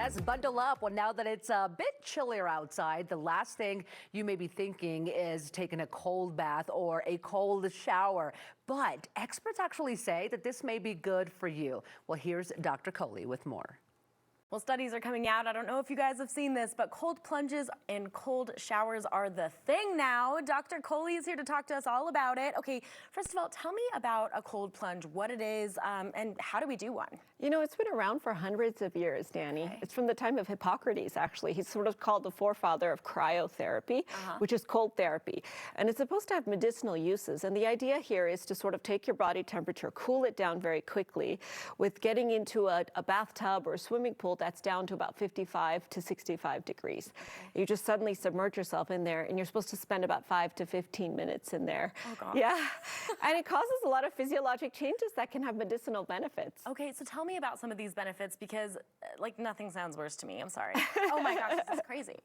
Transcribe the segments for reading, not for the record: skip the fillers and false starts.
Yes, bundle up. Well, now that it's a bit chillier outside, the last thing you may be thinking is taking a cold bath or a cold shower. But experts actually say that this may be good for you. Well, here's Dr. Kohli with more. Well, studies are coming out. I don't know if you guys have seen this, but cold plunges and cold showers are the thing now. Dr. Kohli is here to talk to us all about it. Okay, first of all, tell me about a cold plunge, what it is, and how do we do one? You know, it's been around for hundreds of years, Danny. Okay. It's from the time of Hippocrates, actually. He's sort of called the forefather of cryotherapy, which is cold therapy. And it's supposed to have medicinal uses. And the idea here is to sort of take your body temperature, cool it down very quickly with getting into a bathtub or a swimming pool that's down to about 55 to 65 degrees. Okay. You just suddenly submerge yourself in there, and you're supposed to spend about 5 to 15 minutes in there. Oh, God. Yeah. And it causes a lot of physiologic changes that can have medicinal benefits. Okay, so tell me about some of these benefits because, like, nothing sounds worse to me. I'm sorry. Oh, my gosh, this is crazy.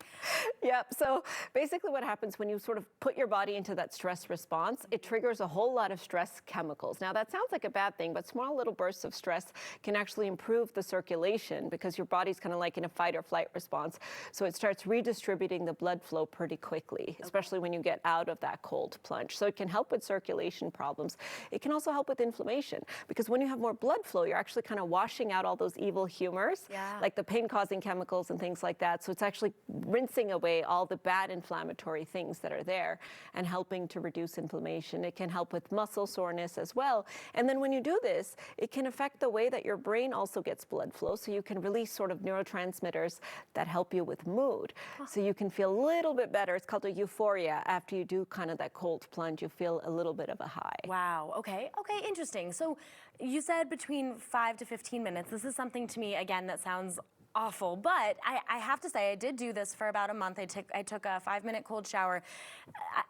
Yep. So basically what happens when you sort of put your body into that stress response, it triggers a whole lot of stress chemicals. Now, that sounds like a bad thing, but small little bursts of stress can actually improve the circulation because your body's kind of like in a fight or flight response. So it starts redistributing the blood flow pretty quickly, especially when you get out of that cold plunge. So it can help with circulation problems. It can also help with inflammation because when you have more blood flow, you're actually kind of washing out all those evil humors, like the pain-causing chemicals and things like that. So it's actually rinsing away all the bad inflammatory things that are there and helping to reduce inflammation. It can help with muscle soreness as well. And then when you do this, it can affect the way that your brain also gets blood flow. So you can release sort of neurotransmitters that help you with mood. So you can feel a little bit better. It's called a euphoria. After you do kind of that cold plunge, you feel a little bit of a high. Wow. Okay, interesting. So you said between 5 to 15 minutes. This is something to me, again, that sounds awful, but I have to say I did do this for about a month. I took a 5-minute cold shower.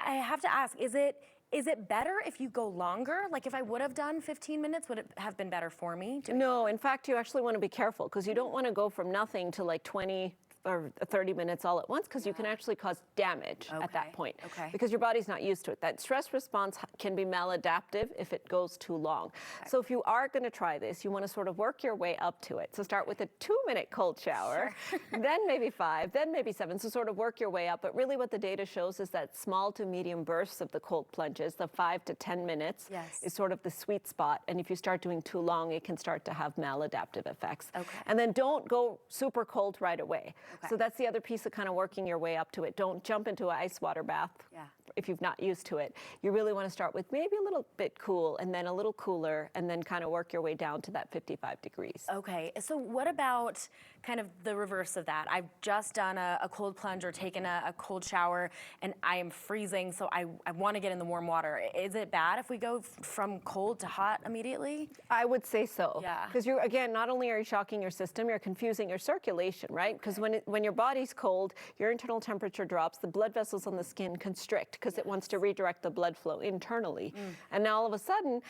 I have to ask, is it better if you go longer? Like if I would have done 15 minutes, would it have been better for me? No, in fact, you actually want to be careful because you don't want to go from nothing to like 20 or 30 minutes all at once because you can actually cause damage at that point because your body's not used to it. That stress response can be maladaptive if it goes too long. So if you are going to try this, you want to sort of work your way up to it. So start with a 2-minute cold shower, then maybe 5, then maybe 7. So sort of work your way up. But really what the data shows is that small to medium bursts of the cold plunges, the 5 to 10 minutes is sort of the sweet spot. And if you start doing too long, it can start to have maladaptive effects. And then don't go super cold right away. So that's the other piece of kind of working your way up to it. Don't jump into an ice water bath if you've not used to it. You really want to start with maybe a little bit cool and then a little cooler and then kind of work your way down to that 55 degrees. Okay, so what about kind of the reverse of that? I've just done a cold plunge or taken a cold shower and I am freezing, so I want to get in the warm water. Is it bad if we go from cold to hot immediately? I would say so. Yeah. Because you're, again, not only are you shocking your system, you're confusing your circulation, right? Because when your body's cold, your internal temperature drops, the blood vessels on the skin constrict because it wants to redirect the blood flow internally. And now all of a sudden,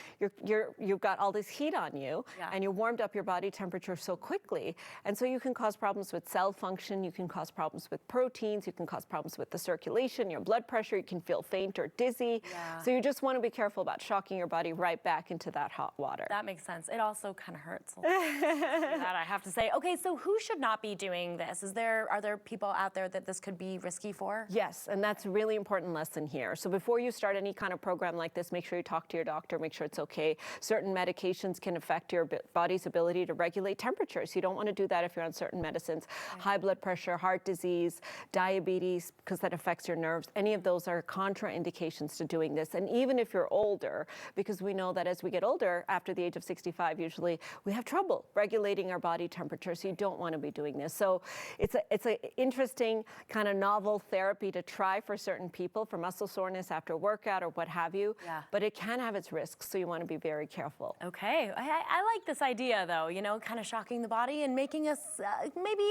you've got all this heat on you and you warmed up your body temperature so quickly. And so you can cause problems with cell function, you can cause problems with proteins, you can cause problems with the circulation, your blood pressure, you can feel faint or dizzy. So you just want to be careful about shocking your body right back into that hot water. That makes sense. It also kind of hurts a little bit, that I have to say. Okay, so who should not be doing this? Are there people out there that this could be risky for? Yes, and that's a really important lesson here. So before you start any kind of program like this, make sure you talk to your doctor, make sure it's okay. Certain medications can affect your body's ability to regulate temperature. So you don't want to do that if you're on certain medicines. High blood pressure, heart disease, diabetes, because that affects your nerves. Any of those are contraindications to doing this. And even if you're older, because we know that as we get older, after the age of 65 usually, we have trouble regulating our body temperature. So you don't want to be doing this. So it's an interesting kind of novel therapy to try for certain people for muscle soreness after workout or what have you. But it can have its risks, so you want to be very careful. Okay, I like this idea though, you know, kind of shocking the body and making us maybe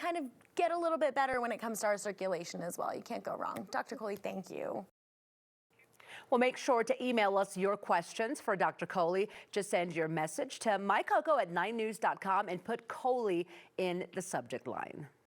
kind of get a little bit better when it comes to our circulation as well. You can't go wrong. Dr. Kohli, thank you. Well, make sure to email us your questions for Dr. Kohli. Just send your message to MyCOCO at 9news.com and put Kohli in the subject line.